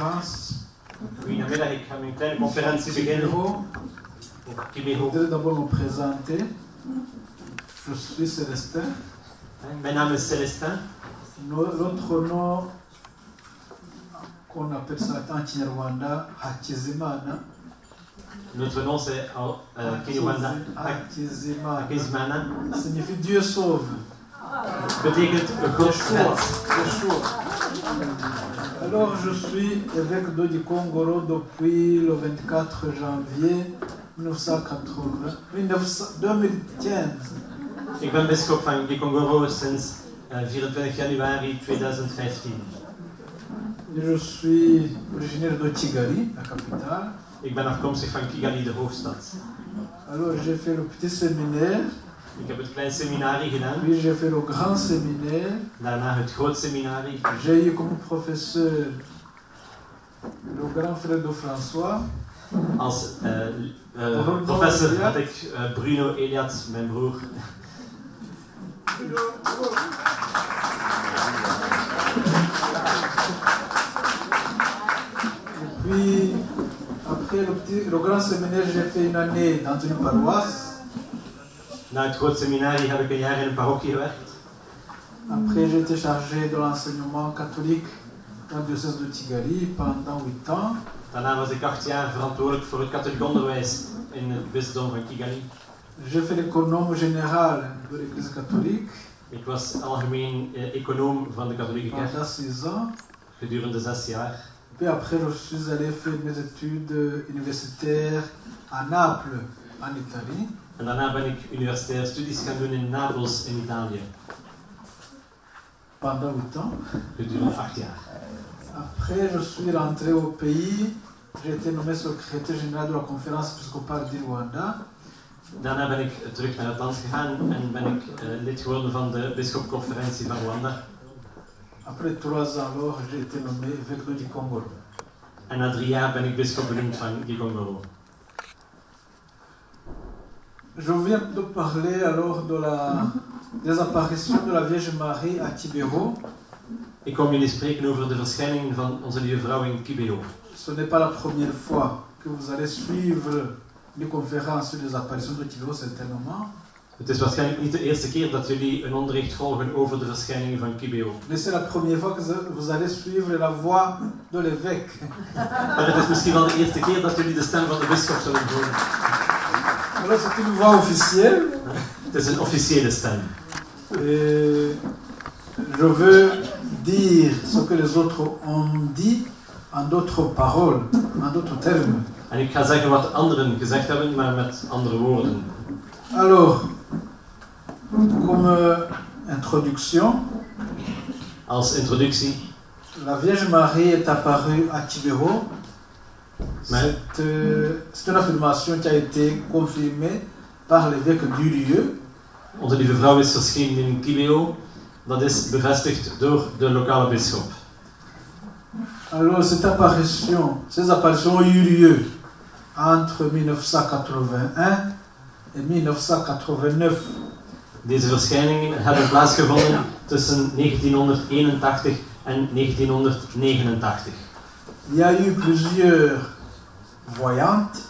conférence. Goedemiddag, ik ga een kleine conferentie beginnen. Je voudrais d'abord me présenter. Je suis Célestin. Mijn naam is Celestin. L'autre nom qu'on appelle ça en Kinyarwanda, Hakizimana. Notre nom c'est Kinyarwanda Hakizimana. Signifie Dieu sauve. Betekent God redt. Alors je suis évêque de Gikongoro depuis le 24 janvier 2015. Ik ben bisschop van Gikongoro sinds 24 januari 2015. Je suis originaire de Kigali, la capitale. Ik ben afkomstig van Kigali, de hoofdstad. Alors j'ai fait le petit séminaire. Ik heb het klein seminarie gedaan. Puis j'ai fait le grand séminaire. Daarna het groot seminarie. J'ai eu comme professeur le grand frère de François. Als professor had ik Bruno Eliat, mijn broer. Et puis, après le grand séminaire, j'ai fait une année dans une paroisse. Na het groot seminarie heb ik een jaar in een parochie gewerkt. Après, j'ai été chargé de l'enseignement catholique dans le diocèse de Kigali pendant 8 ans. Daarna was ik 8 jaar verantwoordelijk voor het katholiek onderwijs in het bisdom van Kigali. J'ai fait l'économe général de l'Église catholique. Ik was algemeen econoom van de katholieke kerk. Pendant 6 ans. Gedurende 6 jaar. Puis après, je suis allé faire mes études universitaires à Naples, en Italie. En daarna ben ik universitaire studies gaan doen in Napels in Italië. Pendant 8 ans. Gedurende 8 jaar. Après, je suis rentré au pays. J'ai été nommé secrétaire général de la conférence épiscopale du Rwanda. Daarna ben ik terug naar het land gegaan en ben ik lid geworden van de bisschopconferentie van Rwanda. Après 3 ans, alors, j'ai été nommé évêque de Gikongoro. En na 3 jaar ben ik bisschop benoemd van Gikongoro. Je viens de parler alors des apparitions de la Vierge Marie à Kibeho. Ik kom jullie spreken over de verschijning van onze lieve vrouw in Kibeho. Ce n'est pas la première fois que vous allez suivre les conférences sur les apparitions de Kibeho, certainement. Het is waarschijnlijk niet de eerste keer dat jullie een onderricht volgen over de verschijningen van Kibeho. Mais c'est la première fois que vous allez suivre la voix de l'évêque. Maar het is misschien wel de eerste keer dat jullie de stem van de bisschop zullen horen. Alors c'est une voix officielle. Het is een officiële stem. Et je veux dire ce que les autres ont dit en d'autres paroles, en d'autres termes. En ik ga zeggen wat anderen gezegd hebben, maar met andere woorden. Alors, comme introduction, als introductie, la Vierge Marie est apparue à Kibeho. C'est une affirmation qui a été confirmée par l'évêque du lieu. Onze lieve vrouw is verschenen in Kibeho. Dat is bevestigd door de lokale bisschop. Alors, ces apparitions ont eu lieu entre 1981 et 1989. Deze verschijningen hebben plaatsgevonden tussen 1981 en 1989. Il y a eu plusieurs voyantes.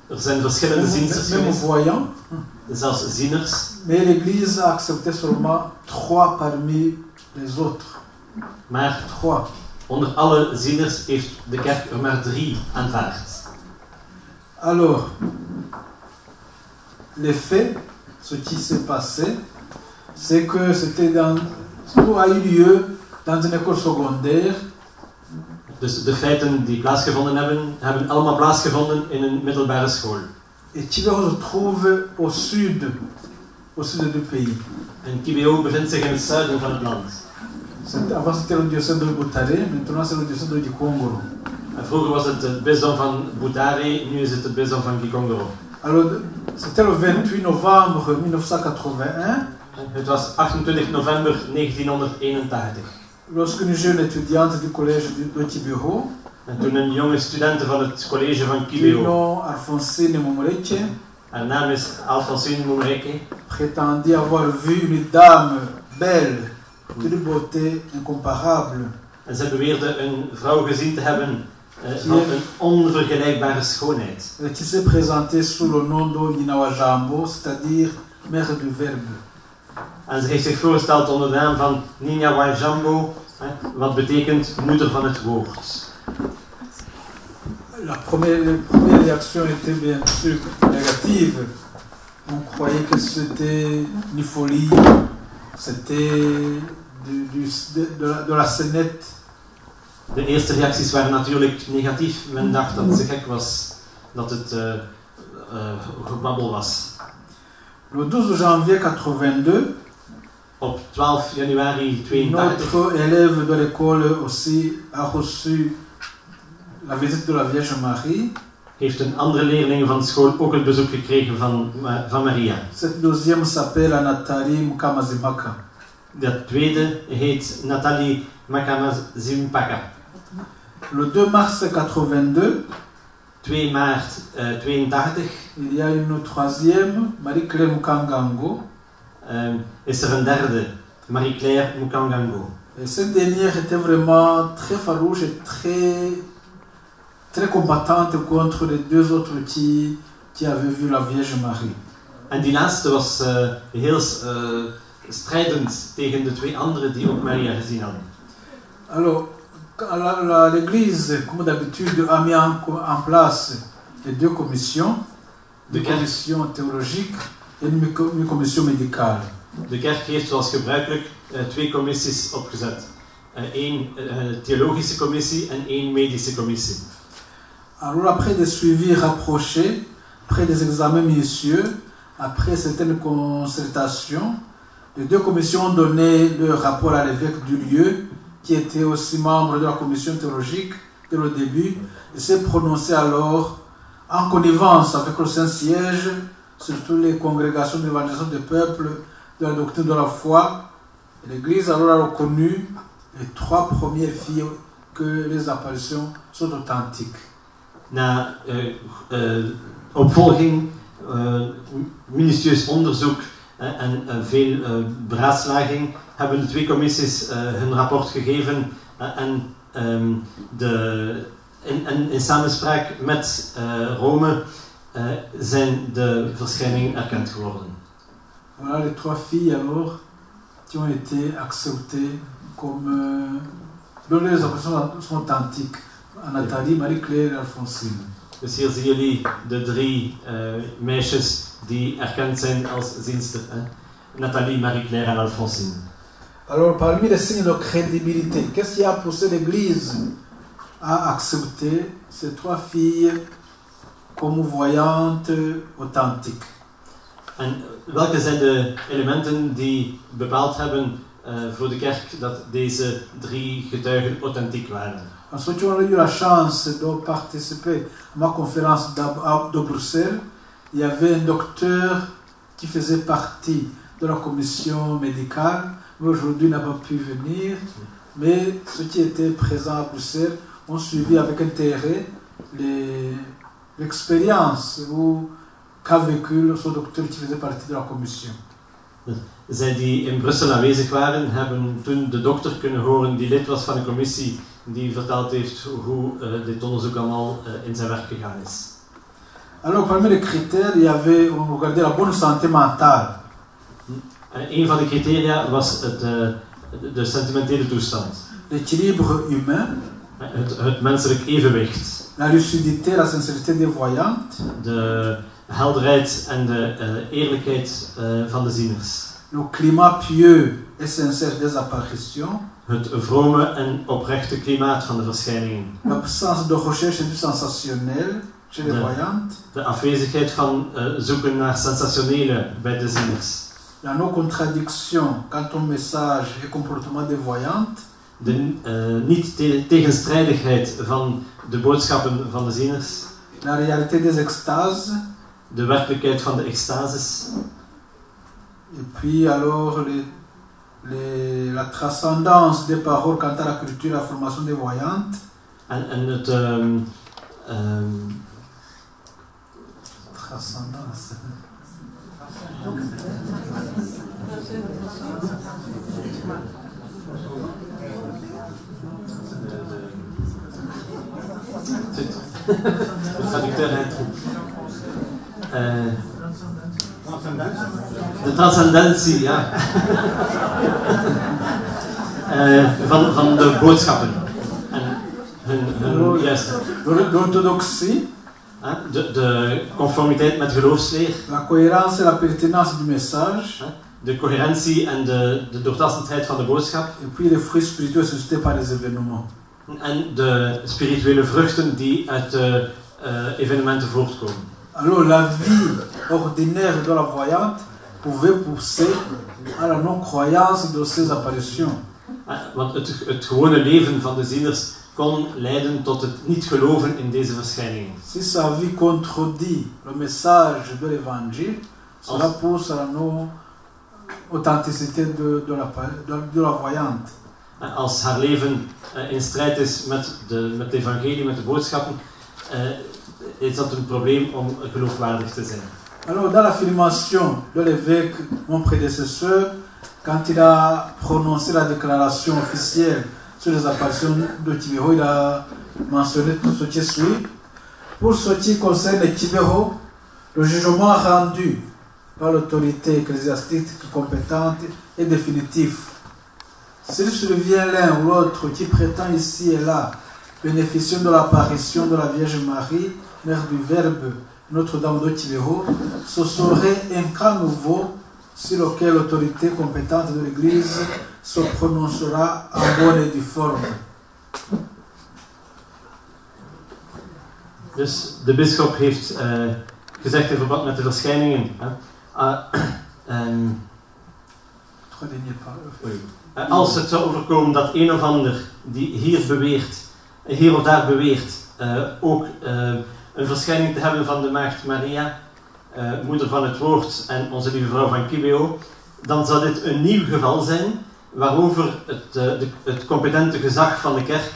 Er zijn verschillende ziensters geweest. Voyants. Zelfs zieners. Mais l'Église a accepté seulement 3 parmi les autres. Maar 3. Onder alle zieners heeft de kerk er maar 3 aanvaard. Alors, les faits, ce qui s'est passé, c'est que tout a eu lieu dans une école secondaire. Dus de feiten die plaatsgevonden hebben allemaal plaatsgevonden in een middelbare school. Et Kibeho se trouve au sud du pays. En Kibeho bevindt zich in het zuiden van het land. Avant c'était le diocèse de Butare, maintenant c'est le diocèse de Gikongoro. Vroeger was het bisdom van Butare, nu is het bisdom van Gikongoro. Alors, c'était le 28 novembre 1981. Het was 28 november 1981. Lorsque une jeune étudiante du collège de Kibeho, en toen een jonge studente van het college van Kibeho, Alphonsine Mumureke, haar naam is Alphonsine Mumureke, prétendait avoir vu une dame belle, d'une beauté incomparable, En zij beweerde een vrouw gezien te hebben van een onvergelijkbare schoonheid. Qui s'est présentée sous le nom de Nina Jambo, c'est-à-dire mère du Verbe. En ze heeft zich voorgesteld onder de naam van Nina Wajambo, wat betekent moeder van het woord. La première réaction était bien sûr négative. On croyait que c'était une folie, c'était de la scénette. De eerste reacties waren natuurlijk negatief. Men dacht dat ze gek was, dat het gebabbel was. Le 12 janvier 82, op 12 januari 82, notre élève de l'école aussi a reçu la visite de la Vierge Marie. Heeft een andere leerling van de school ook het bezoek gekregen van Maria. Cette deuxième s'appelle Nathalie Mukamazimaka. De tweede heet Nathalie Makamazimpaka. Le 2 mars 82, 2 maart 82, il y a une troisième, Marie-Claire Mukangango. Is er een derde, Marie-Claire Mukangango. Et cette dernière était vraiment très farouche et très combattante contre les deux autres qui avaient vu la Vierge Marie. En die laatste was heel strijdend tegen de twee anderen die ook Maria gezien hadden. Alors, l'Église, comme d'habitude, a mis en place les deux commissions, une commission théologique et une commission médicale. De kerk heeft zoals gebruikelijk twee commissies opgezet. Eén theologische commissie en één medische commissie. Alors après des suivis rapprochés, après des examens minutieux, après certaines consultations, les deux commissions ont donné leur rapport à l'évêque du lieu, qui était aussi membre de la commission théologique dès le début, et s'est prononcé alors en connivence avec le Saint-Siège sur toutes les congrégations d'évangélisation des peuples de la doctrine de la foi. L'Église alors a reconnu les 3 premières filles que les apparitions sont authentiques. Na opvolging, minutieus onderzoek en veel beraadslaging hebben de twee commissies hun rapport gegeven en in samenspraak met Rome zijn de verschijningen erkend geworden. Voilà les 3 filles alors qui ont été acceptées comme dont les apparitions sont authentiques. Nathalie, Marie-Claire en Alphonsine. Dus hier zien jullie de 3 meisjes die erkend zijn als zienster. Nathalie, Marie-Claire en Alphonsine. Alors parmi les signes de crédibilité, qu'est-ce qui a poussé l'Église à accepter ces 3 filles comme voyantes authentiques? En welke zijn de elementen die bepaald hebben voor de kerk dat deze 3 getuigen authentiek waren? Ceux qui ont eu la chance de participer à ma conférence de Bruxelles, il y avait un docteur qui faisait partie de la commission médicale, mais aujourd'hui n'a pas pu venir. Mais ceux qui étaient présents à Bruxelles ont suivi avec intérêt l'expérience qu'a vécu ce docteur qui faisait partie de la commission. Zij die in Brussel aanwezig waren, hebben toen de dokter kunnen horen die lid was van de commissie, die verteld heeft hoe dit onderzoek allemaal in zijn werk gegaan is. Alors parmi les critères, il y avait, on regardait la bonne santé mentale. Een van de criteria was de sentimentele toestand. L'équilibre humain. Het menselijk evenwicht. La lucidité, la sincérité des voyantes. De helderheid en de eerlijkheid van de zieners. Le climat pieux et sincère des apparitions. Het vrome en oprechte klimaat van de verschijningen. L'absence de recherche du sensationnel chez les voyantes. De afwezigheid van zoeken naar sensationele bij de zieners. La non-contradiction quant au message et comportement des voyantes. De niet-tegenstrijdigheid van de boodschappen van de zieners. La réalité des extases. De werkelijkheid van de extases. Et puis alors la transcendance des paroles quant à la culture et la formation des voyantes. En het transcendance. De traducteur heeft de transcendentie, ja. Van de boodschappen. En hun juiste. L'orthodoxie, de conformiteit met geloofsleer. la cohérence et la pertinence du message, De coherentie en de doortastendheid van de boodschap. et puis les fruits spirituels suscités par les événements. En de spirituele vruchten die uit de evenementen voortkomen. Alors la vie ordinaire de la voyante pouvait pousser à la non-croyance de ces apparitions. Want het gewone leven van de zieners kon leiden tot het niet geloven in deze verschijningen. Si sa vie contredit le message de l'évangile, cela pousse à la non-authenticité de la voyante. Als haar leven in strijd is met het evangelie, met de boodschappen, is dat een probleem om geloofwaardig te zijn. Alors dans l'affirmation de l'évêque, mon prédécesseur, quand il a prononcé la déclaration officielle sur les apparitions de Kibeho, il a mentionné tout ce qui suit. Pour ce qui concerne Kibeho, le jugement rendu par l'autorité ecclésiastique compétente est définitif. S'il survient l'un ou l'autre qui prétend ici et là bénéficier de l'apparition de la Vierge Marie, mère du Verbe, Notre-Dame de Kibeho, ce serait un cas nouveau sur lequel l'autorité compétente de l'Église se prononcera en bonne et due forme. Dus de bisschop heeft gezegd in verband met de verschijningen. Als het zou overkomen dat een of ander die hier of daar beweert, ook een verschijning te hebben van de Maagd Maria, moeder van het woord en onze lieve vrouw van Kibeho, dan zou dit een nieuw geval zijn waarover het competente gezag van de kerk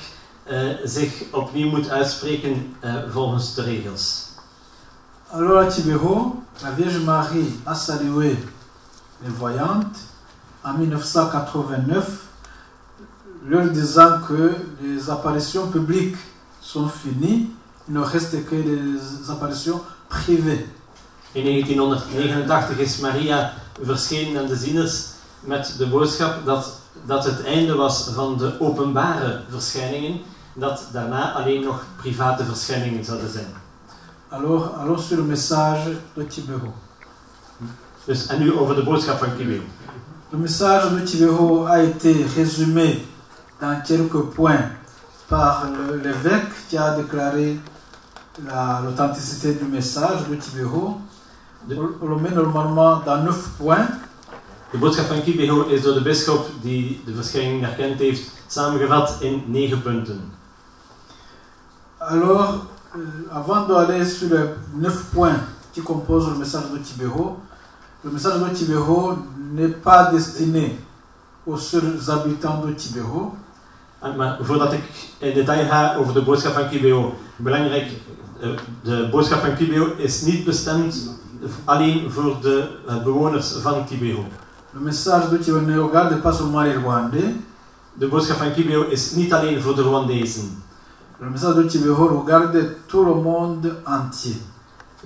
zich opnieuw moet uitspreken volgens de regels. Alors à Kibeho, la Vierge Marie a salué les voyantes en 1989, leur disant que les apparitions publiques sont finies, il ne reste que les apparitions privées. In 1989 is Maria verschenen aan de zieners met de boodschap dat het einde was van de openbare verschijningen, dat daarna alleen nog private verschijningen zouden zijn. Alors sur le message de Kibeho. Dus, en nu over de boodschap van Kibeho. Le message de Kibeho a été résumé dans quelques points par l'évêque qui a déclaré l'authenticité du message de Kibeho. On le met normalement dans 9 points. De boodschap van Kibeho is door de bisschop die de verschijning erkend heeft samengevat in 9 punten. Alors, avant d'aller sur les 9 points qui composent le message de Kibeho, le message de Kibeho n'est pas destiné aux seuls habitants de Kibeho. Maar voordat ik in detail ga over de boodschap van Kibeho, belangrijk, de boodschap van Kibeho is niet bestemd alleen voor de bewoners van Kibeho. Le message de Kibeho ne regarde pas seulement les Rwandais. De boodschap van Kibeho is niet alleen voor de Rwandezen. Le message de Kibeho regarde tout le monde entier.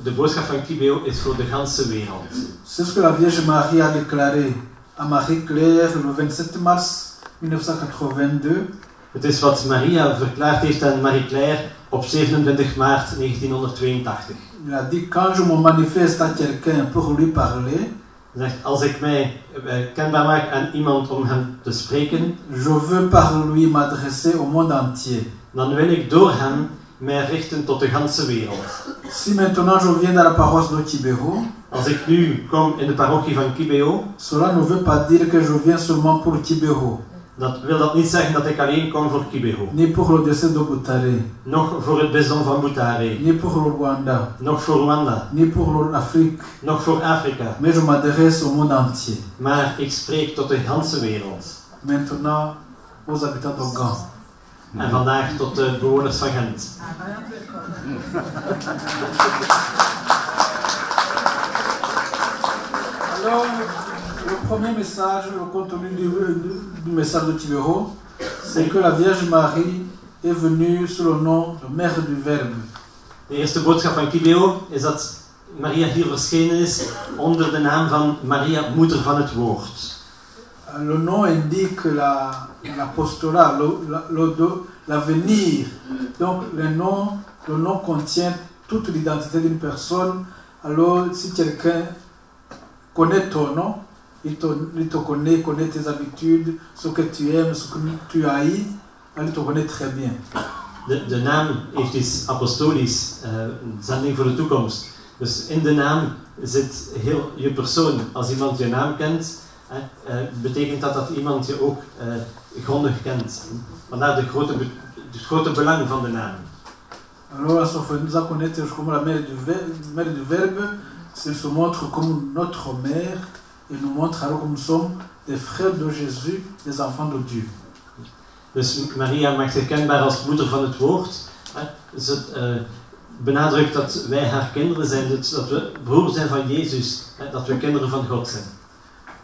De boodschap van Kibeho is voor de ganse wereld. C'est ce que la Vierge Marie a déclaré à Marie-Claire le 27 mars 1982. Het is wat Maria verklaard heeft aan Marie-Claire op 27 maart 1982. Il a dit, quand je me manifeste à quelqu'un pour lui parler, Hij zegt, als ik mij kenbaar maak aan iemand om hem te spreken, je veux par lui m'adresser au monde entier. dan wil ik door hem mij richten tot de ganse wereld. Si maintenant je viens dans la paroisse de Kibeho, Als ik nu kom in de parochie van Kibeho, cela ne veut pas dire que je viens seulement pour Kibeho, wil dat niet zeggen dat ik alleen kom voor Kibeho. ni pour le diocèse de Butare, Nog voor het bisdom van Butare, ni pour le Rwanda, nog voor Rwanda, ni pour l'Afrique, nog voor Afrika. mais je m'adresse au monde entier. Maar ik spreek tot de ganse wereld. Maintenant, aux habitants de Gand. En vandaag tot de bewoners van Gent. Alors, le premier message, le contenu du message de Tibero, c'est que la Vierge Marie est venue sous le nom de Mère du Verbe. De eerste boodschap van Kibeo is dat Maria hier verschenen is onder de naam van Maria, moeder van het woord. Le nom indique l'apostolat, l'avenir. Donc le nom contient toute l'identité d'une personne. Alors si quelqu'un connaît ton nom, il te connaît tes habitudes, ce que tu aimes, ce que tu haïs, il te connaît très bien. De naam heeft iets apostolisch, zending voor de toekomst. Dus in de naam zit heel je persoon. Als iemand je naam kent, betekent dat iemand je ook grondig kent. Vandaar het grote belang van de naam. Alors, ça nous a connaître comme la mère du Verbe, elle se montre comme notre mère et nous montre alors que nous sommes des frères de Jésus, des enfants de Dieu. Dus Maria maakt zich kenbaar als moeder van het woord. Dus het benadrukt dat wij haar kinderen zijn, dat we broer zijn van Jezus, dat we kinderen van God zijn.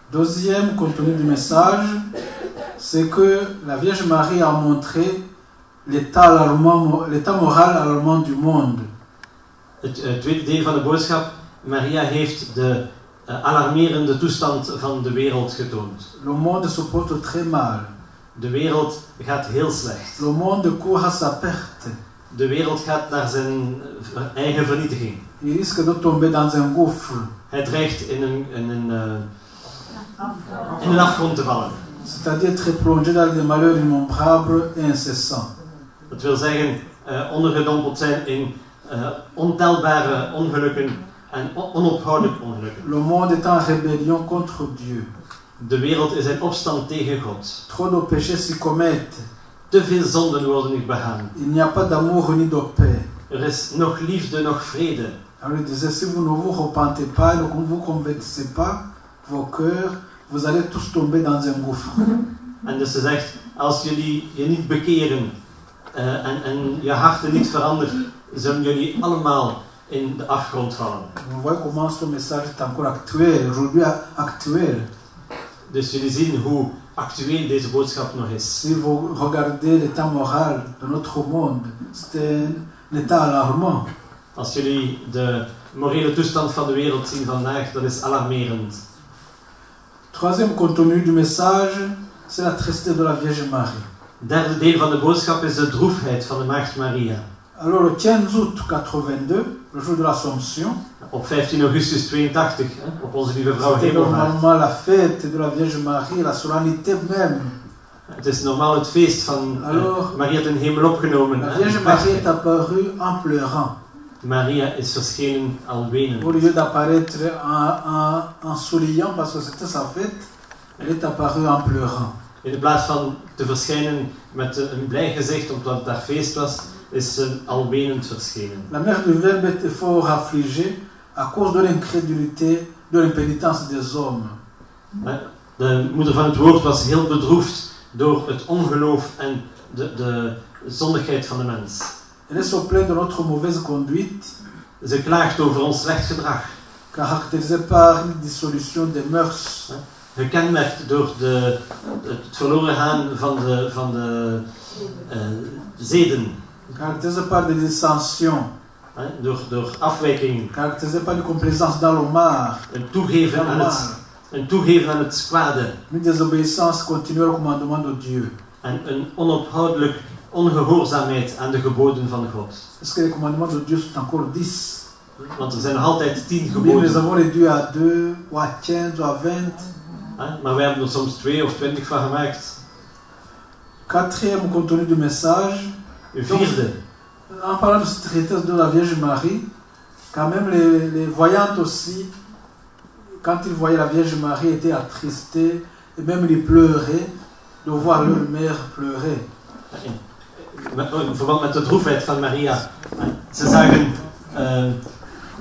Deuxième contenu du message, c'est que la Vierge Marie a montré l'état moral alarmant du monde. Het tweede deel van de boodschap, Maria heeft de alarmerende toestand van de wereld getoond. Le monde se porte très mal. De wereld gaat heel slecht. Le monde court à sa perte. De wereld gaat naar zijn eigen vernietiging. Il risque de tomber dans un gouffre. Hij dreigt in een afgrond te vallen. C'est-à-dire être plongé dans des malheurs innombrables et incessants. Dat wil zeggen ondergedompeld zijn in ontelbare ongelukken en onophoudelijk ongelukken. Le monde est en rébellion contre Dieu. De wereld is in opstand tegen God. Trop de péchés s'y commettent. Te veel zonden worden niet begaan. Il n'y a pas d'amour ni de paix. Er is nog liefde, nog vrede. Alors il disait, si vous ne vous repentez pas, ne vous convertissez pas vos cœurs, vous allez tous tomber dans un gouffre. En dus ze zegt, als jullie je niet bekeren en je harten niet veranderen, zullen jullie allemaal in de afgrond vallen. Vous voyez comment ce message est encore actuel, aujourd'hui actuel. Dus jullie zien hoe actueel deze boodschap nog is. Si vous regardez l'état moral de notre monde, c'est un état alarmant. Als jullie de morele toestand van de wereld zien vandaag, dat is alarmerend. Troisième contenu du message, c'est la tristesse de la Vierge Marie. Derde deel van de boodschap is de droefheid van de Maagd Maria. Alors le 15 août 82, le jour de l'Assomption, Op 15 augustus 82, op onze lieve vrouw c'était Hemelvaart. normalement la fête de la Vierge Marie, la solennité même. Het is normaal het feest van Alors, Maria ten hemel opgenomen. La Vierge Marie est apparue en pleurant, Maria is verschenen al wenend. au lieu d'apparaître en souriant parce que c'était sa fête, elle est apparue en pleurant. In plaats van te verschijnen met een blij gezicht omdat het haar feest was, is ze al wenend verschenen. La mère du Verbe était fort affligée à cause de l'incrédulité, de l'impénitence des hommes. De moeder van het woord was heel bedroefd door het ongeloof en de zondigheid van de mens. Elle se plaint de notre mauvaise conduite, Ze klaagt over ons slecht gedrag, caractérisée par une dissolution des mœurs, gekenmerkt door het verloren gaan van de zeden, caractérisée par des dissensions, door afwijkingen, caractérisée par une complaisance dans le mal, een toegeven aan het kwade une désobéissance continuelle au commandement de Dieu. en een onophoudelijk ongehoorzaamheid aan de geboden van God. Parce que les commandements de Dieu sont encore 10. Want er zijn nog altijd 10 Ou bien nous geboden, avons réduit à 2, ou à 15, ou à 20. maar wij hebben er soms 2 of 20 van gemaakt. Quatrième contenu du message. Een vierde. En parlant de cette tristesse de la Vierge Marie, quand même les voyantes aussi, quand ils voyaient la Vierge Marie, étaient attristés et même ils pleuraient de voir leur mère pleurer. In verband met de droefheid van Maria. Ze zagen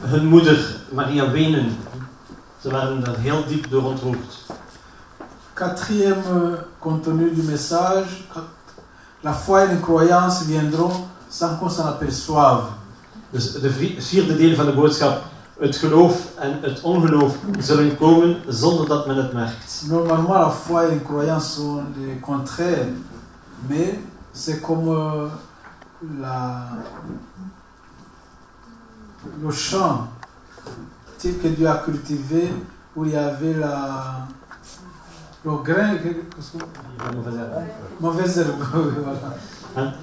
hun moeder Maria wenen. Ze waren er heel diep door ontroerd. Quatrième contenu du message, la foi et les croyances viendront sans qu'on s'en aperçoive. Dus het vierde deel van de boodschap, Het geloof en het ongeloof zullen komen zonder dat men het merkt. Normalement, la foi et la croyance sont les contraires, mais c'est comme le champ que Dieu a cultivé, où il y avait le grain, mauvaise herbe. Voilà.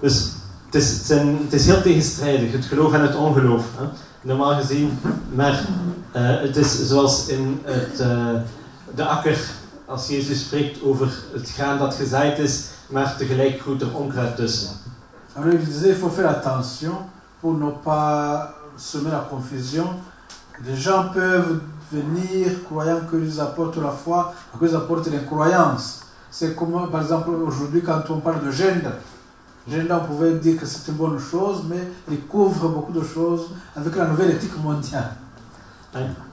Dus het is heel tegenstrijdig, het geloof en het ongeloof. Hè? Normaal gezien, maar het is zoals in de akker, als Jezus spreekt over het graan dat gezaaid is, maar tegelijk groeit er onkruid tussen. Alors il disait il faut faire attention pour ne pas semer la confusion. Les gens peuvent venir croyant que ils apportent la foi, qu'ils apportent les croyances. C'est comme par exemple aujourd'hui quand on parle de gender. Gender, on pouvait dire que c'est une bonne chose, mais il couvre beaucoup de choses avec la nouvelle éthique mondiale.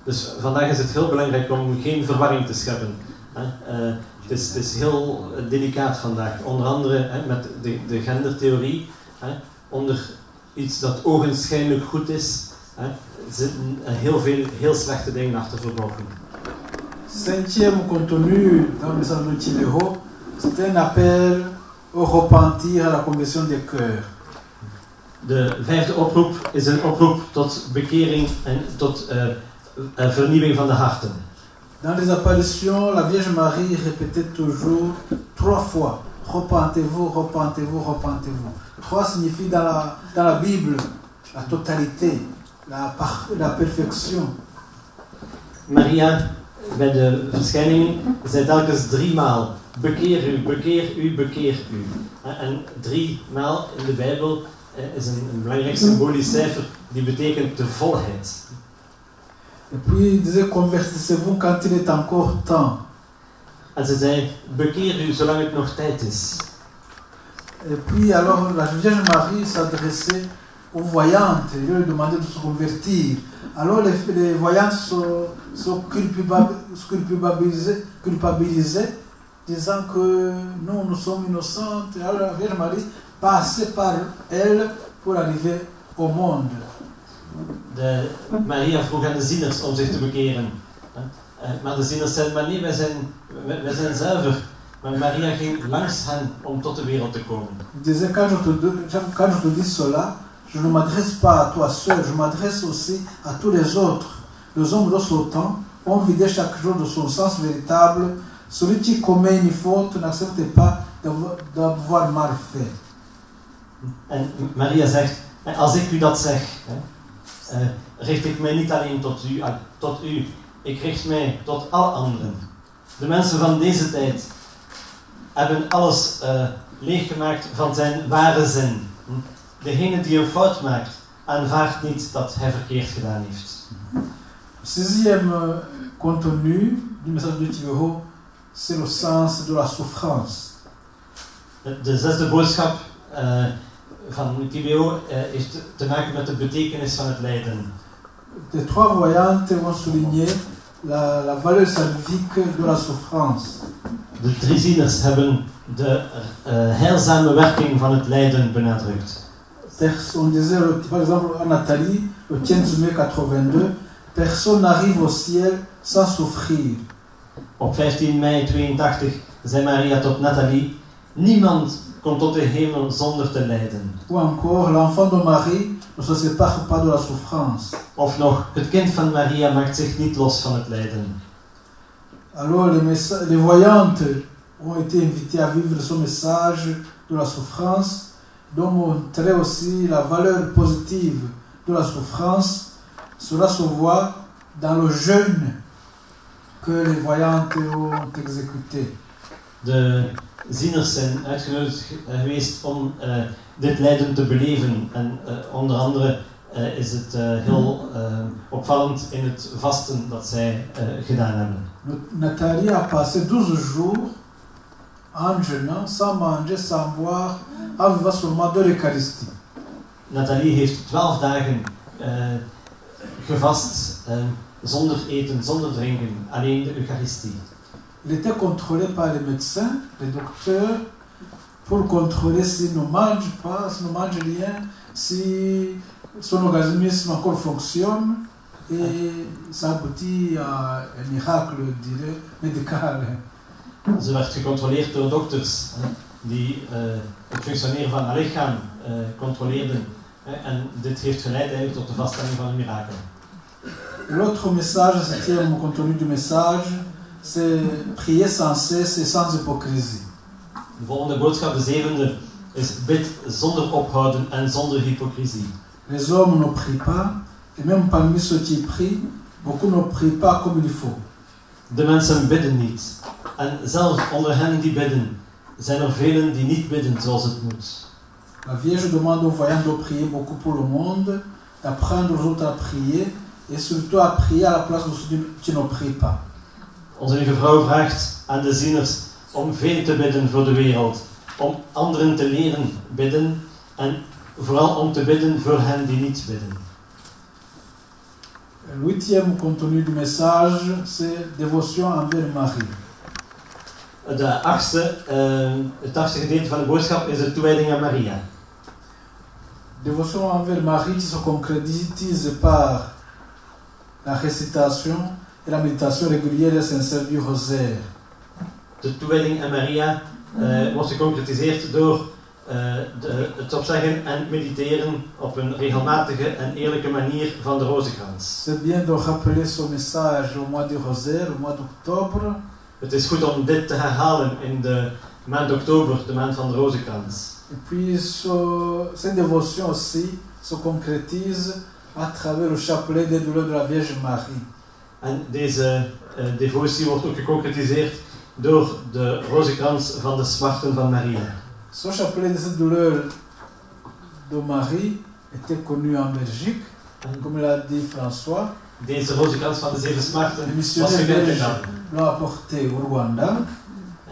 Dus vandaag is het heel belangrijk om geen verwarring te scheppen. Het is heel delicaat vandaag, onder andere met de gendertheorie. Onder iets dat ogenschijnlijk goed is, zitten heel slechte dingen achter verborgen. Cinquième contenu dans le message de Timéo, c'est un appel au repentir, à la conversion des cœurs. De vijfde oproep is een oproep tot bekering en tot vernieuwing van de harten. Dans les apparitions, la Vierge Marie répétait toujours 3 fois repentez-vous, repentez-vous, repentez-vous. 3 signifie dans la Bible la totalité, la perfection. Maria, bij de verschijningen, zei telkens 3 maal: bekeer u, bekeer u, bekeer u. En 3 maal in de Bijbel is een belangrijk symbolisch cijfer die betekent de volheid. Et puis il disait convertissez-vous quand il est encore temps. En ze zei: bekeer u zolang het nog tijd is. Et puis alors la Vierge Marie s'adressait aux voyantes et leur demandait de se convertir. Alors les voyantes se culpabilisaient, disant que nous sommes innocentes. Et alors la Vierge Marie passait par elle pour arriver au monde. Maria vroeg aan de zieners om zich te bekeren. Maar de zieners zeiden: maar nee, wij zijn zuiver. Maar Maria ging langs hen om tot de wereld te komen. Il disait, quand je te dis cela, je ne m'adresse pas à toi seul, je m'adresse aussi à tous les autres. Les hommes de ce temps ont vidé chaque jour de son sens véritable. Celui qui commet une faute n'accepte pas d'avoir mal fait. En Maria zegt: als ik u dat zeg, richt ik mij niet alleen tot u, ik richt mij tot alle anderen. De mensen van deze tijd hebben alles leeggemaakt van zijn ware zin. Degene die een fout maakt, aanvaardt niet dat hij verkeerd gedaan heeft. Sixième contenu du message de Timéo, c'est le sens de la souffrance. De zesde boodschap van Timéo heeft te maken met de betekenis van het lijden. Les 3 voyantes ont souligné la valeur salvique de la souffrance. De 3 zieners hebben de heilzame werking van het lijden benadrukt. On disait par exemple à Nathalie, le 15 mai 82, personne n'arrive au ciel sans souffrir. Op 15 mei 82 zei Maria tot Nathalie: niemand komt tot de hemel zonder te lijden. Ou encore, l'enfant de Marie ne se sépare pas de la souffrance. Of nog, het kind van Maria maakt zich niet los van het lijden. Alors les voyantes ont été invitées à vivre ce message de la souffrance, dont montrer aussi la valeur positive de la souffrance. Cela se voit dans le jeûne que les voyantes ont exécuté. De zieners zijn uitgenodigd geweest om dit lijden te beleven. En onder andere is het heel opvallend in het vasten dat zij gedaan hebben. Nathalie a passé 12 jours en jeûnant, sans manger, sans boire, en vivant seulement de l'Eucharistie. Nathalie heeft 12 dagen gevast, zonder eten, zonder drinken, alleen de Eucharistie. Il était contrôlé par les médecins, les docteurs, pour contrôler s'il ne mange pas, s'il ne mange rien, si son organisme encore fonctionne. et ça aboutit à un miracle, je dirais, médical. Ze werd gecontroleerd door dokters die het functioneren van haar lichaam controleerden. En dit heeft geleid eigenlijk tot de vaststelling van een mirakel. L'autre message, septième contenu du message, c'est prier sans cesse et sans hypocrisie. De volgende boodschap, de zevende, is bid zonder ophouden en zonder hypocrisie. Les hommes ne prient pas, et même parmi ceux qui prient, beaucoup ne prient pas comme il faut. De mensen bidden niet. En zelfs onder hen die bidden, zijn er velen die niet bidden zoals het moet. La Vierge demande aux voyants de prier beaucoup pour le monde, d'apprendre aux autres à prier, et surtout à prier à la place de ceux qui ne prient pas. Onze lieve vrouw vraagt aan de zieners om veel te bidden voor de wereld, om anderen te leren bidden en vooral om te bidden voor hen die niet bidden. Le huitième contenu du message, c'est dévotion envers Marie. Het achtste gedeelte van de boodschap is de toewijding aan Maria. Dévotion envers Marie qui se concrétise par la récitation et la méditation régulière et sincère du rosaire. De toewijding aan Maria wordt geconcretiseerd door het opzeggen en mediteren op een regelmatige en eerlijke manier van de rozenkrans. C'est bien de rappeler ce message au mois du rosaire, au mois d'octobre. Het is goed om dit te herhalen in de maand oktober, de maand van de rozenkrans. Et puis cette dévotion aussi se concrétise à travers le chapelet des douleurs de la Vierge Marie. En deze devotie wordt ook geconcretiseerd door de rozenkrans van de smarten van Maria. Ce chapelet des douleurs de Marie était connu en Belgique, comme l'a dit François. Deze rozenkrans van de zeven smarten Les was missionnaires gekend in belges België. l'ont apporté au Rwanda.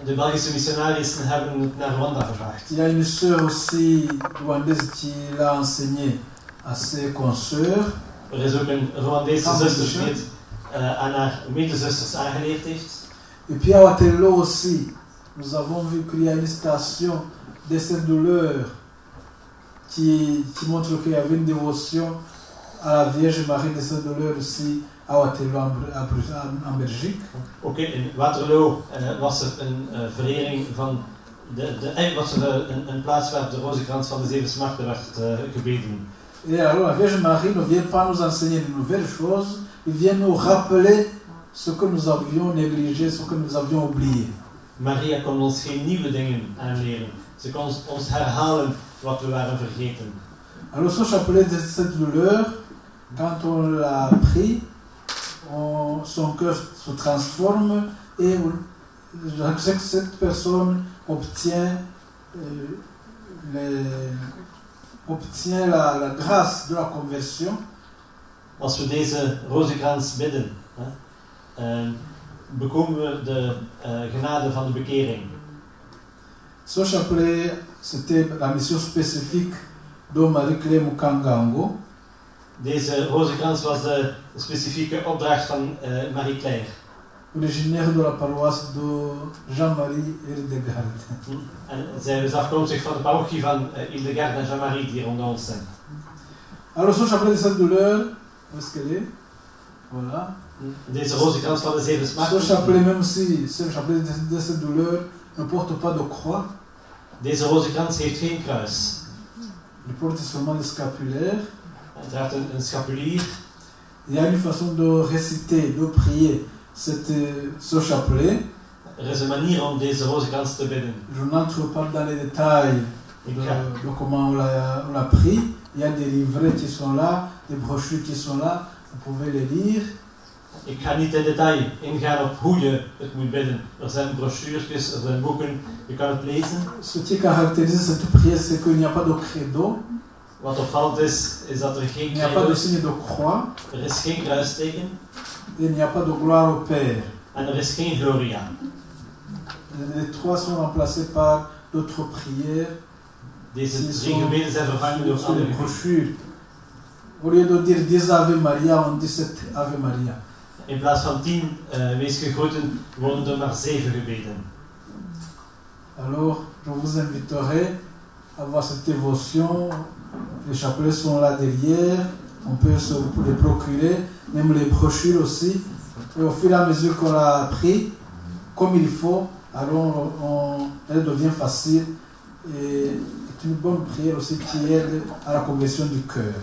En de Belgische missionarissen hebben het naar Rwanda gevraagd. Il y a une sœur aussi rwandaise qui l'a enseigné à ses consoeurs. Er is ook een Rwandese zuster die het aan haar medezusters aangeleerd heeft. Et puis à Waterloo aussi, nous avons vu qu'il y a une station de cette douleur qui montre qu'il y avait une dévotion à la Vierge Marie de cette douleur aussi à Waterloo en Belgique. Ook in Waterloo was er een verering van was er een plaats waar de rozenkrans van de zeven smarten werd gebeden. Et alors la Vierge Marie ne vient pas nous enseigner de nouvelles choses, elle vient nous rappeler ce que nous avions négligé, ce que nous avions oublié. Maria kon ons geen nieuwe dingen aanleren. Ze kon ons herhalen wat we waren vergeten. Alors ce chapelet de cette douleur, quand on l'a pris, son cœur se transforme et cette personne obtient la grâce de la conversion. Als we deze rozenkrans bidden, bekomen we de genade van de bekering. Ce chapelet, c'était la mission spécifique de Marie-Claire Mukangango. Deze rozenkrans was de specifieke opdracht van Marie-Claire. Originaire de la paroisse de Jean-Marie Hildegard. En zij is afkomstig van de parochie van Hildegard en Jean-Marie die hier onder ons zijn. Alors ce chapelet de cette douleur, où est-ce qu'elle est? Voilà. Deze rozenkrans van de zeven smarten. Ce chapelet, même si ce chapelet de cette douleur ne porte pas de croix. Deze rozenkrans heeft geen kruis. Il porte seulement le scapulaire. Hij draagt een scapulier. Il y a une façon de réciter, de prier ce chapelet. Er is een manier om deze rozenkrans te bidden. Je n'entre pas dans les détails de comment on l'a pris. Il y a des livrets qui sont là, des brochures qui sont là. Vous pouvez les lire. Ik ga niet in detail ingaan op hoe je het moet bidden. Er zijn brochures, er zijn boeken, je kan het lezen. Ce qui caractérise cette prière, c'est qu'il n'y a pas de credo. Wat opvallend is dat er geen il n'y a pas de signe de croix. Er is geen kruisteken. Il n'y a pas de gloire au Père. En er is geen gloria. Les trois sont remplacés par d'autres prières. Deze drie gebeden zijn vervangen door andere brochures. Au lieu de dire 10 Ave Maria, on dit 7 Ave Maria. In plaats van 10 wees gegroeten, worden er maar 7 gebeden. Alors, je vous inviterai à voir cette dévotion. Les chapelets sont là derrière. On peut se les procurer même les brochures aussi. Et au fur et à mesure qu'on l'a appris, comme il faut, alors elle devient facile et est une bonne prière aussi qui aide à la conversion du cœur.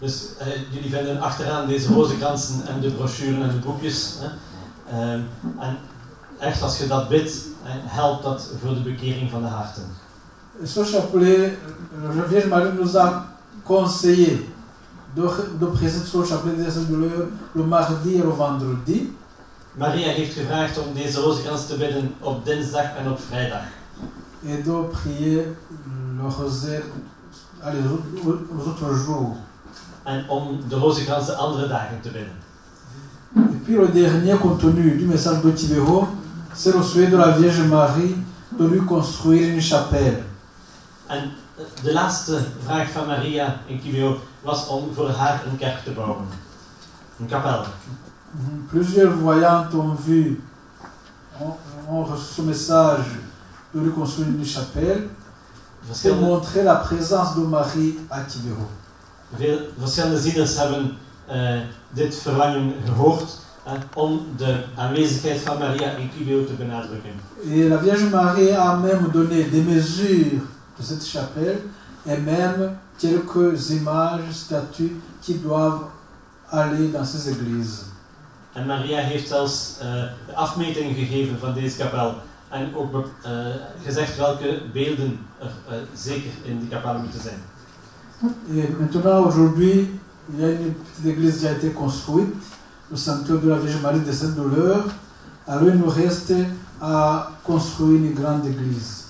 Dus jullie vinden achteraan deze rozenkransen en de brochuren en de boekjes. En echt als je dat bidt, helpt dat voor de bekering van de harten. Ce chapelet, la Vierge Marie nous a conseillé de présenter ce chapelet des douleurs le mardi et le vendredi. Maria heeft gevraagd om deze rozenkrans te bidden op dinsdag en op vrijdag. Et de prier le rosaire aux autres jours. En om de rozenkrans de andere dagen te bidden. Et puis le dernier contenu du message de Kibeho, c'est le souhait de la Vierge Marie de lui construire une chapelle. En de laatste vraag van Maria in Kibeho was om voor haar een kerk te bouwen. Een kapel. Plusieurs voyantes ont reçu ce message de lui construire une chapelle pour montrer la présence de Marie à Kibeho. Veel verschillende zieners hebben dit verlangen gehoord om de aanwezigheid van Maria in Kibeho te benadrukken. Et la Vierge Marie a même donné des mesures de cette chapelle et même quelques images, statues qui doivent aller dans ces églises. En Maria heeft zelfs de afmeting gegeven van deze kapel en ook gezegd welke beelden er zeker in die kapel moeten zijn. Et maintenant, aujourd'hui, il y a une petite église qui a été construite, le sanctuaire de la Vierge Marie des Saintes Douleurs. Alors il nous reste à construire une grande église.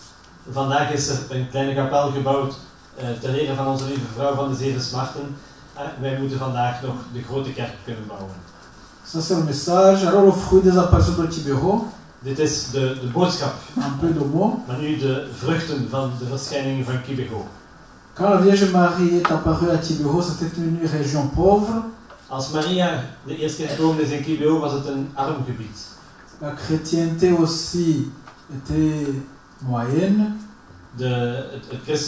Vandaag is er een kleine kapel gebouwd ter ere van onze lieve vrouw van de zeven smarten. Wij moeten vandaag nog de grote kerk kunnen bouwen. Ça c'est le message. Alors le fruit des apparitions de Kibeho. Dit is de boodschap. Un peu de mots. Maar nu de vruchten van de verschijningen van Kibeho. Quand la Vierge Marie est apparue à Kibeho, c'était une région pauvre. Als Maria de eerste keer gekomen is in Kibeho, was het een arm gebied. La chrétienté aussi était moyenne. Het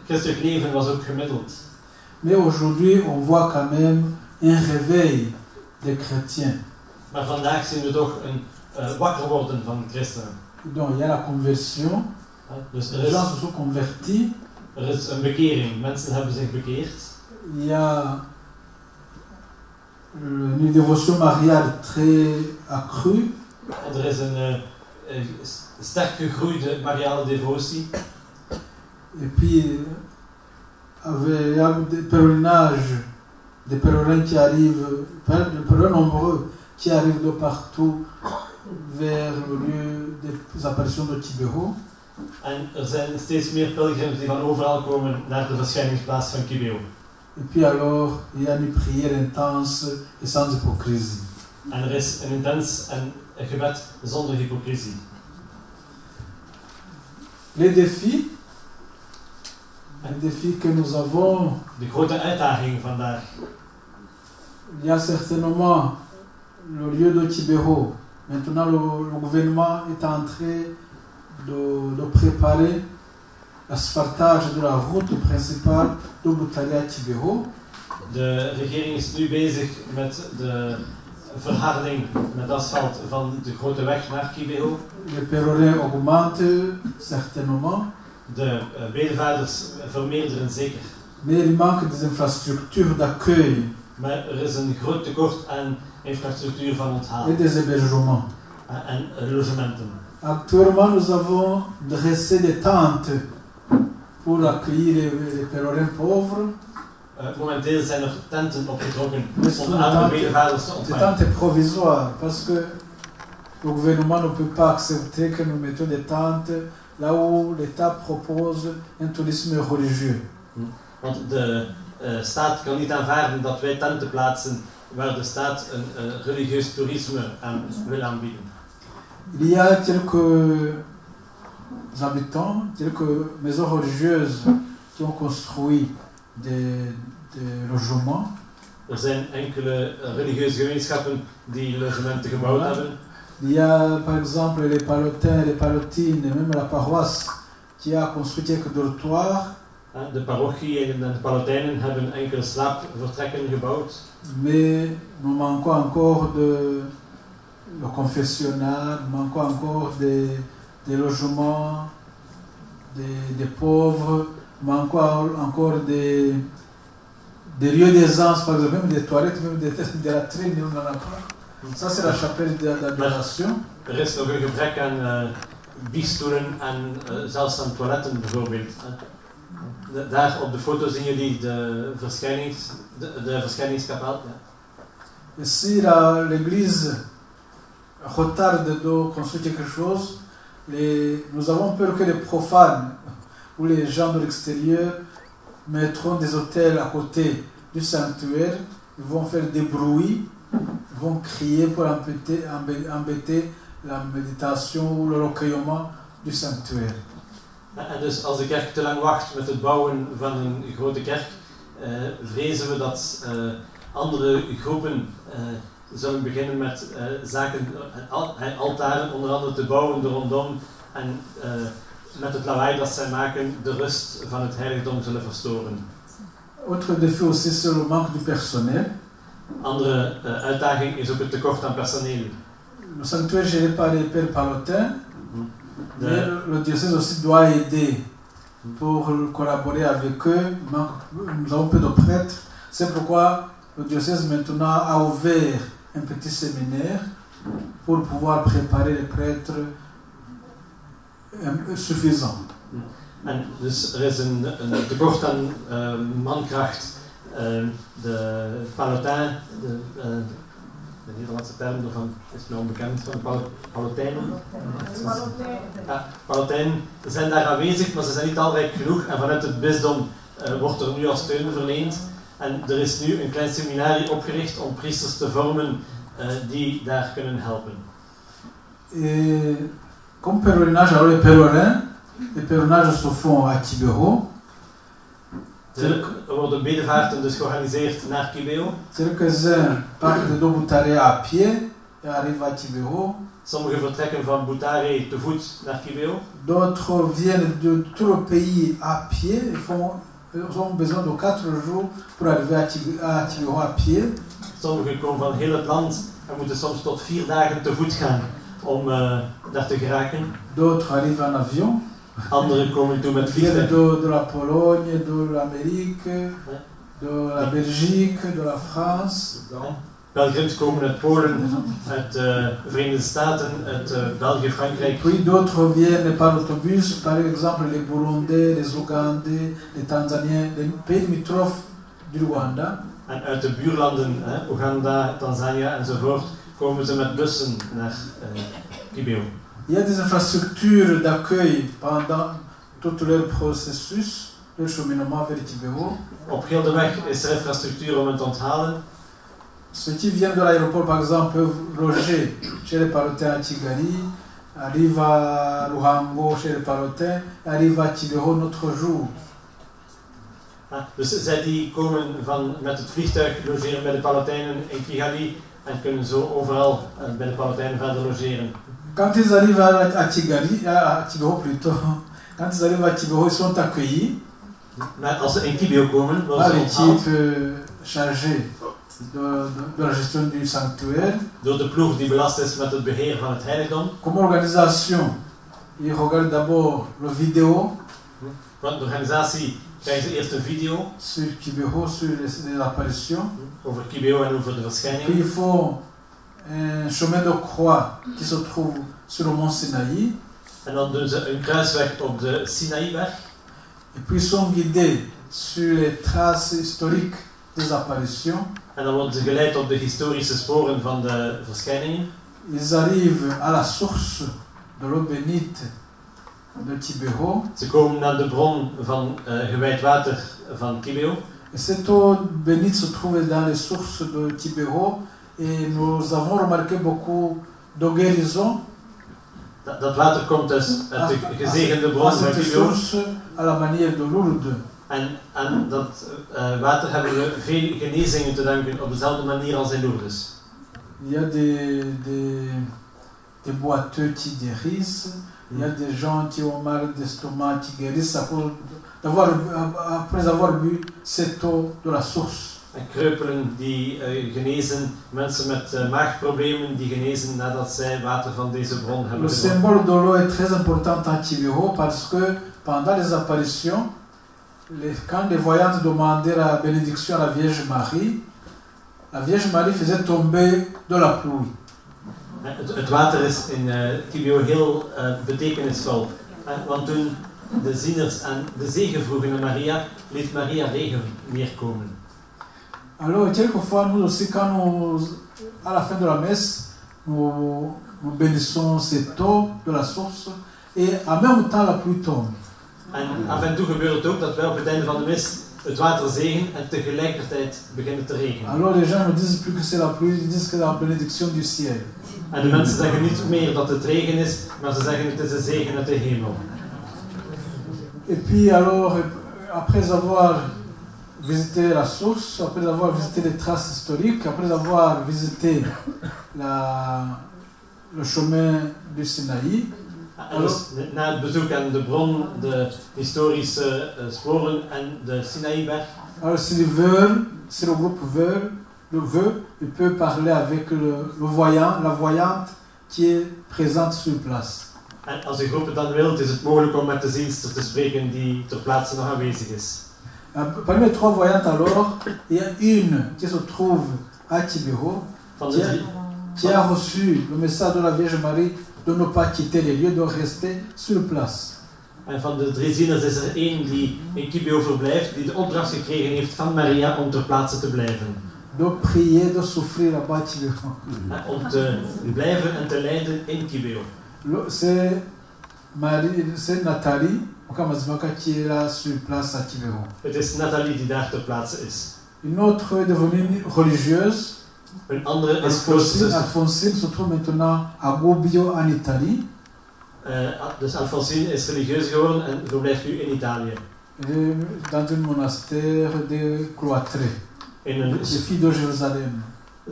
christelijk leven was ook gemiddeld. Mais aujourd'hui, on voit quand même un réveil des chrétiens. Maar vandaag zien we toch een wakker worden van christenen. Donc il y a la conversion. Dus les gens se sont convertis. Er is een bekering, mensen hebben zich bekeerd. Il y a une dévotion mariale très accrue. Er is een sterk gegroeide mariale devotie. Et puis il y a des pèlerinages, des pèlerins qui arrivent, des pèlerins nombreux qui arrivent de partout vers le lieu des apparitions de Kibeho. En er zijn steeds meer pelgrims die van overal komen naar de verschijningsplaats van Kibeho. Et puis alors, il y a une prière intense et sans hypocrisie. En er is een intens en een gebed zonder hypocrisie. Les défis que nous avons. De grote uitdaging vandaag. Il y a certainement le lieu de Kibeho. Maintenant, le gouvernement est en train de préparer l'asfaltage de la route principale de Boutali à Kibeho. De regering is nu bezig met de verharding met asfalt van de grote weg naar Kibeho. Les pèlerins augmentent certainement. De bedevaarders vermeerderen zeker. Mais il manque des infrastructures d'accueil. Maar er is een groot tekort aan infrastructuur van onthaal. Et des hébergements. En logementen. Actuellement, nous avons dressé des tentes pour accueillir les pèlerins pauvres. Momenteel zijn er tenten opgetrokken om de arme bedevaarders te des ontvangen. tentes provisoires, parce que le gouvernement ne peut pas accepter que nous mettions des tentes là où l'État propose un tourisme religieux. Want de staat kan niet aanvaarden dat wij tenten plaatsen waar de staat een religieus toerisme aan wil aanbieden. Il y a quelques habitants, quelques maisons religieuses qui ont construit des logements. Er zijn enkele religieuze gemeenschappen die logementen gebouwd hebben. Il y a par exemple les Palotins, les Palotines, et même la paroisse qui a construit quelques dortoirs De parochie en de Palatijnen hebben enkele slaapvertrekken gebouwd. Mais nous manquons encore le confessionnal, nous manquons encore des logements, des pauvres, nous manquons encore des lieux d'aisance, par exemple, même des toilettes, même des latrines, nous n'en avons pas. Ça, c'est la chapelle d'adoration. Er is nog een gebrek aan biechtstoelen en zelfs aan toiletten bijvoorbeeld. Daar op de foto zien jullie de verschijningskapel. Ja. Et si l'église retarde de construire quelque chose, nous avons peur que les profanes ou les gens de l'extérieur mettront des hôtels à côté du sanctuaire, ils vont faire des bruits, ils vont crier pour embêter la méditation ou le recueillement du sanctuaire. En dus als de kerk te lang wacht met het bouwen van een grote kerk, vrezen we dat andere groepen zullen beginnen met zaken, altaren onder andere te bouwen er rondom en met het lawaai dat zij maken de rust van het heiligdom zullen verstoren. Autre défi aussi c'est le manque du personnel. Andere uitdaging is ook het tekort aan personeel. Le sanctuaire géré par les pères palotins, mais le diocèse aussi doit aider pour collaborer avec eux. Nous avons peu de prêtres, c'est pourquoi le diocèse maintenant a ouvert un petit séminaire pour pouvoir préparer les prêtres suffisants. En dus is een tekort aan mankracht. De Palotijn, de Nederlandse term daarvan is me onbekend, van Palotijnen. Ja, Palotijnen zijn daar aanwezig, maar ze zijn niet talrijk genoeg en vanuit het bisdom wordt er nu al steun verleend. En er is nu een klein seminarie opgericht om priesters te vormen die daar kunnen helpen. Et comme pèlerinage, alors les pèlerinages se font à Quibeho. Er worden bedevaarten dus georganiseerd naar Quibeho. Quelques-uns partent de Boutare à pied et arrivent à Quibeho. Sommigen vertrekken van Boutare te voet naar Quibeho. D'autres viennent de tout le pays à pied. Ils ont besoin de 4 jours pour arriver à Quibeho à pied. Sommigen komen van heel het land en moeten soms tot 4 dagen te voet gaan om daar te geraken. D'autres arrivent en avion. Anderen komen toe met Viennent vliegtuig. de la Pologne, de l'Amérique, de la Belgique, de la France. Pelgrims komen uit Polen, uit de Verenigde Staten, uit België, Frankrijk. Puis d'autres viennent par autobus, par exemple les Burundais, les Ougandais, les Tanzaniens, les pays limitrophes du Rwanda. En uit de buurlanden, Oeganda, Tanzania enzovoort, komen ze met bussen naar Quibeho. Il y a des infrastructures d'accueil pendant tout leur processus, le cheminement vers Quibeho. Op heel de weg is er infrastructuur om het te onthalen. Ceux qui viennent de l'aéroport, par exemple, peuvent loger chez les Palotins à Kigali, arrivent à Luhango chez les Palotins, arrivent à Quibeho notre jour. Dus zij die komen met het vliegtuig logeren bij de Palatijnen in Kigali en kunnen zo overal bij de Palatijnen verder logeren. Quand ils arrivent à Kigali, à Quibeho plutôt, quand ils arrivent à Quibeho, ils sont accueillis Maar als ze in Quibeho komen, worden par ze onthaald l'équipe chargée de la gestion du sanctuaire. door de ploeg die belast is met het beheer van het heiligdom. Comme organisation, ils regardent d'abord le vidéo Want de organisatie krijgen ze eerst een video sur Quibeho, sur les apparitions. over Quibeho en over de Puis verschijningen. ils font un chemin de croix qui se trouve sur le mont Sinaï. En dan doen ze een kruisweg op de Sinaïberg. Et puis ils sont guidés sur les traces historiques des apparitions. En dan worden ze geleid op de historische sporen van de verschijningen. Ils arrivent à la source de l'eau bénite de Quibeho. Ze komen naar de bron van gewijd water van Quibeho. Et cette eau bénite se trouve dans les sources de Quibeho. Et nous avons remarqué beaucoup de guérisons Dat water komt dus uit de gezegende bron à van cette Quibeho. source à la manière de Lourdes. En dat water hebben we veel genezingen te danken op dezelfde manier als in Lourdes. Il y a des boiteux qui guérissent. Il y a des gens qui ont mal d'estomac qui guérissent à cause après avoir bu cette eau de la source. En kreupelen die genezen, mensen met maagproblemen die genezen nadat zij water van deze bron hebben Le gedronken. symbole de l'eau est très important en Kibeho parce que pendant les apparitions, quand les voyantes demandaient la bénédiction à la Vierge Marie faisait tomber de la pluie. Het water is in Kibeho heel betekenisvol. Want toen de zieners aan de zegen vroegen aan Maria, liet Maria regen neerkomen. Alors, quelquefois, nous aussi, à la fin de la messe, nous bénissons cette eau de la source et en même temps la pluie tombe. En af en toe gebeurt het ook dat wij op het einde van de mis het water zegen en tegelijkertijd begint te regenen. Alors, les gens ne disent plus que c'est la pluie, ils disent que c'est la bénédiction du ciel. En de mensen zeggen niet meer dat het regen is, maar ze zeggen het is een zegen uit de hemel. Et puis, alors, après avoir visité la source, après avoir visité les traces historiques, après avoir visité le chemin du Sinaï. Dus na het bezoek aan de bron, de historische sporen en de Sinaïberg. Alors si le groupe veut, il peut parler avec le voyant, la voyante qui est présente sur place. En als de groep het dan wil, is het mogelijk om met de zienster te spreken die ter plaatse nog aanwezig is. Parmi les trois voyantes alors, il y a une qui se trouve à Kibeho, qui a reçu le message de la Vierge Marie de ne pas quitter les lieux, de rester sur place. En van de drie zieners is er één die in Kibeho verblijft, die de opdracht gekregen heeft van Maria om ter plaatse te blijven. De prier, de souffrir là-bas à Kibeho. Om te blijven en te lijden in Kibeho. C'est Nathalie, qui est là sur place à Kibeho. Het is Nathalie die daar ter plaatse is. Une autre est devenue religieuse. Een andere is klooster. Alphonsine se trouve maintenant à Bobbio en Italie. Dus Alphonsine is religieus geworden en verblijft nu in Italië. Dans un monastère de cloîtré. De filles de Jérusalem.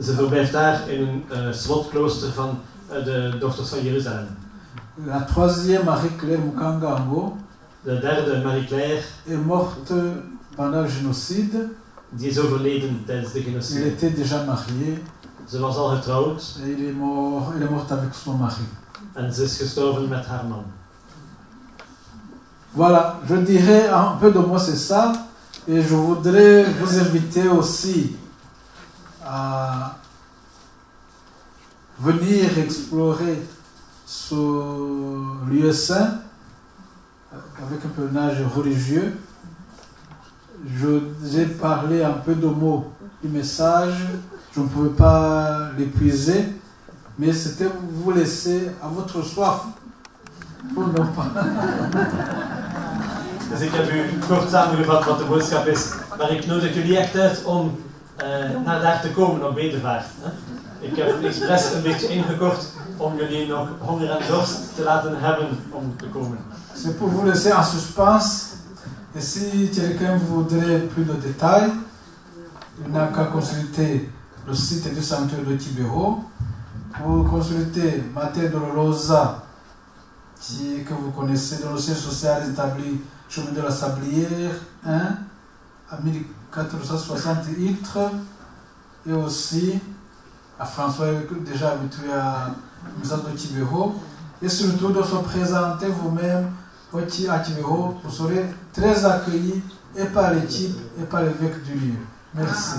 Ze verblijft daar in een slotklooster van de dochters van Jeruzalem. La troisième, Marie-Claire Mukangango, de derde, Marie-Claire, est morte pendant le génocide. Die is overleden tijdens de Elle genocide. était déjà mariée. Ze was al getrouwd. Et elle est morte avec son mari. En ze is gestorven met haar man. Voilà, je dirais un peu de moi c'est ça. Et je voudrais vous inviter aussi à venir explorer ce lieu saint avec un pèlerinage religieux. J'ai parlé un peu de mots du message, je ne pouvais pas l'épuiser, mais c'était vous laisser à votre soif pour ne pas. Dus ik heb u kort samengevat wat de boodschap is, maar ik nodig jullie echt uit om naar daar te komen op bedevaart. Ik heb expres een beetje ingekort om jullie nog honger en dorst te laten hebben om te komen. C'est pour vous laisser en suspense. Et si quelqu'un voudrait plus de détails, il n'a qu'à consulter le site du sanctuaire de Kibeho. Pour consulter Matteo Dolorosa, que vous connaissez, dans le siège social établi chemin de la Sablière 1 à 1460 Ytre, et aussi à François, déjà habitué à Misa de Kibeho, et surtout de se présenter vous-même à Kibeho, vous serez très accueillis et par l'équipe et par l'évêque du lieu. Merci.